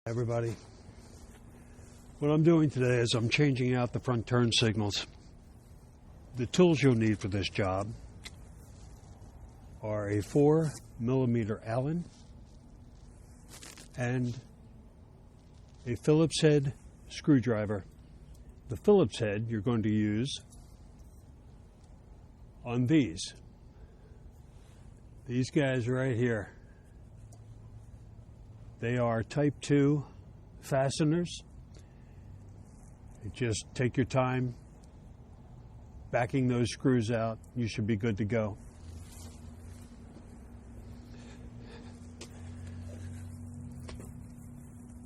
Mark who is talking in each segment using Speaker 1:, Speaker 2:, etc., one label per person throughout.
Speaker 1: Everybody, what I'm doing today is I'm changing out the front turn signals. The tools you'll need for this job are a 4mm Allen and a Phillips head screwdriver. The Phillips head you're going to use on these guys right here. They are type 2 fasteners. You just take your time backing those screws out. You should be good to go.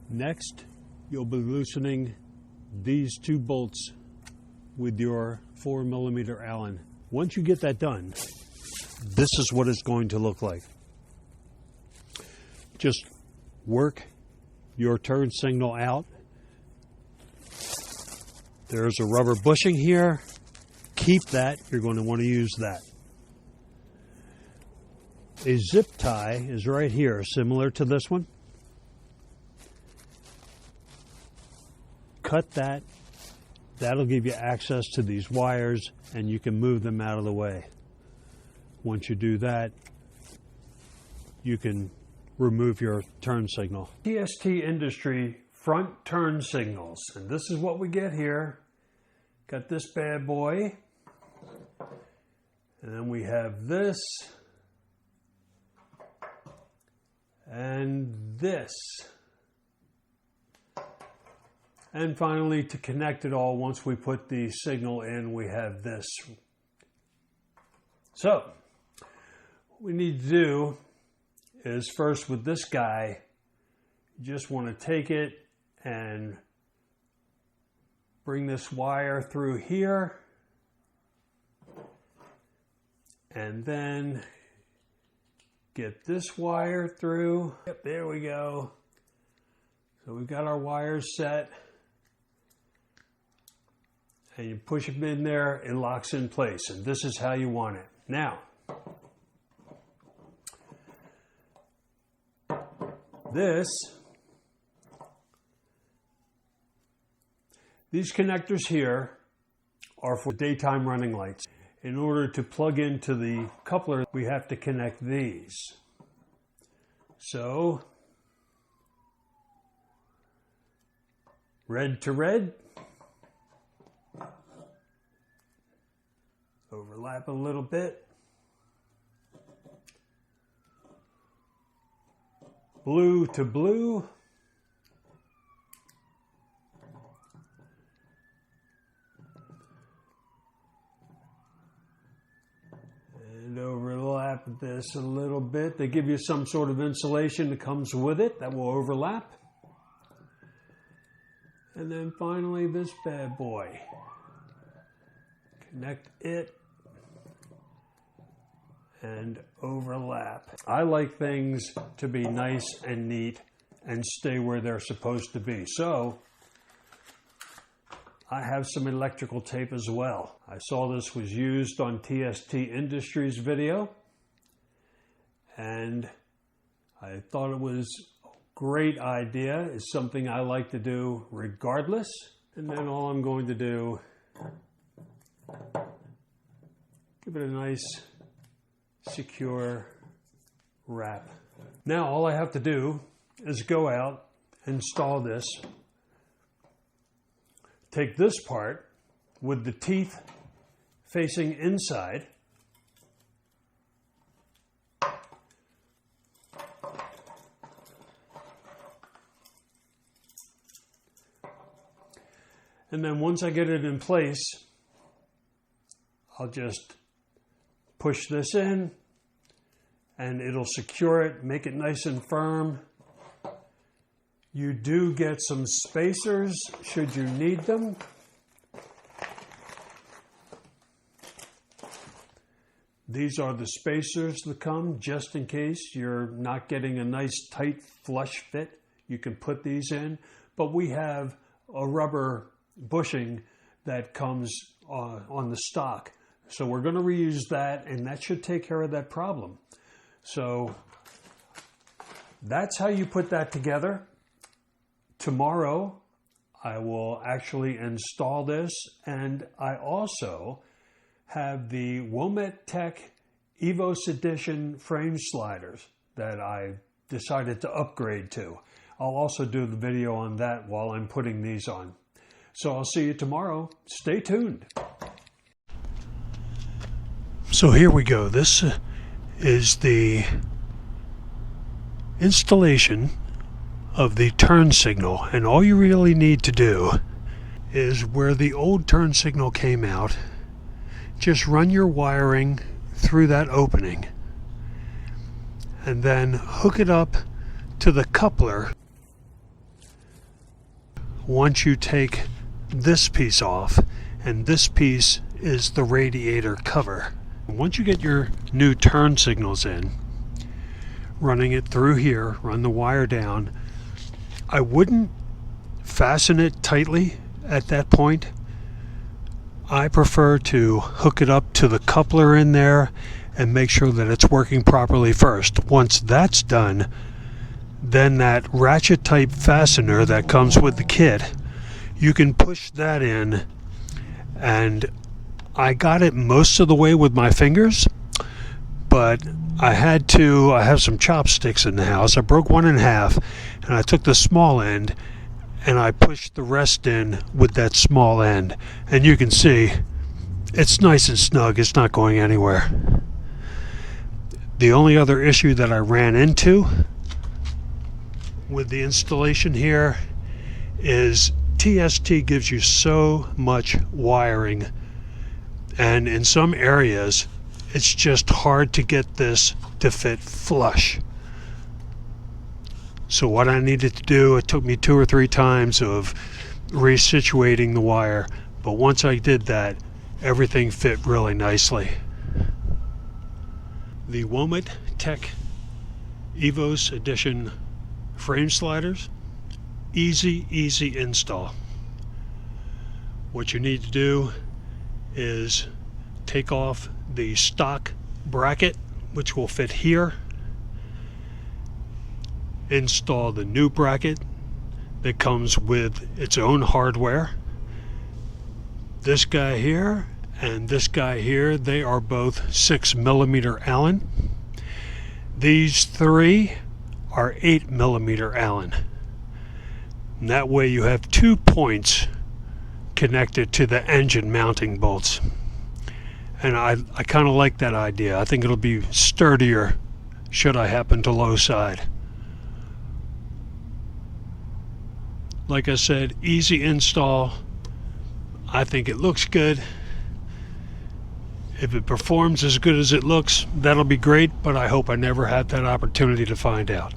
Speaker 1: Next, you'll be loosening these 2 bolts with your 4mm Allen. Once you get that done, this is what it's going to look like. Just work your turn signal out. There's a rubber bushing here. Keep that. You're going to want to use that. A zip tie is right here, similar to this one. Cut that. That'll give you access to these wires and you can move them out of the way. Once you do that, you can remove your turn signal. TST Industries front turn signals, and this is what we get here. Got this bad boy, and then we have this and this, and finally, to connect it all, once we put the signal in, we have this. So what we need to do is, first with this guy, you just want to take it and bring this wire through here and then get this wire through. Yep, there we go. So we've got our wires set and you push them in there, it locks in place, and this is how you want it. Now, these connectors here are for daytime running lights. In order to plug into the coupler, we have to connect these. So, red to red, overlap a little bit. Blue to blue. And overlap this a little bit. They give you some sort of insulation that comes with it that will overlap. And then finally this bad boy. Connect it and overlap. I like things to be nice and neat and stay where they're supposed to be. So I have some electrical tape as well. I saw this was used on TST Industries video and I thought it was a great idea. It's something I like to do regardless. And then all I'm going to do, give it a nice secure wrap. Now all I have to do is go out, install this, take this part with the teeth facing inside, and then once I get it in place, I'll just push this in and it'll secure it, make it nice and firm. You do get some spacers should you need them. These are the spacers that come just in case you're not getting a nice tight flush fit. You can put these in, but we have a rubber bushing that comes on the stock. So we're going to reuse that, and that should take care of that problem. So that's how you put that together. tomorrow I will actually install this, and I also have the Womet Tech Evos Edition frame sliders that I decided to upgrade to. I'll also do the video on that while I'm putting these on. So I'll see you tomorrow. Stay tuned. So here we go. This is the installation of the turn signal, and all you really need to do is where the old turn signal came out, just run your wiring through that opening and then hook it up to the coupler. Once you take this piece off, and this piece is the radiator cover. Once you get your new turn signals in, running it through here, run the wire down. I wouldn't fasten it tightly at that point. I prefer to hook it up to the coupler in there and make sure that it's working properly first. Once that's done, then that ratchet type fastener that comes with the kit, you can push that in, and I got it most of the way with my fingers, but I have some chopsticks in the house. I broke one in half, and I took the small end and I pushed the rest in with that small end, and you can see it's nice and snug. It's not going anywhere. The only other issue that I ran into with the installation here is TST gives you so much wiring, and in some areas it's just hard to get this to fit flush. So what I needed to do, it took me 2 or 3 times of resituating the wire, but once I did that, everything fit really nicely. The Womet Tech Evos Edition frame sliders, easy install. What you need to do is take off the stock bracket, which will fit here, install the new bracket that comes with its own hardware. This guy here and this guy here, they are both 6mm Allen. These 3 are 8mm Allen. And that way you have 2 points connected to the engine mounting bolts. And I kind of like that idea. I think it'll be sturdier should I happen to low side. Like I said, easy install. I think it looks good. If it performs as good as it looks, that'll be great, but I hope I never had that opportunity to find out.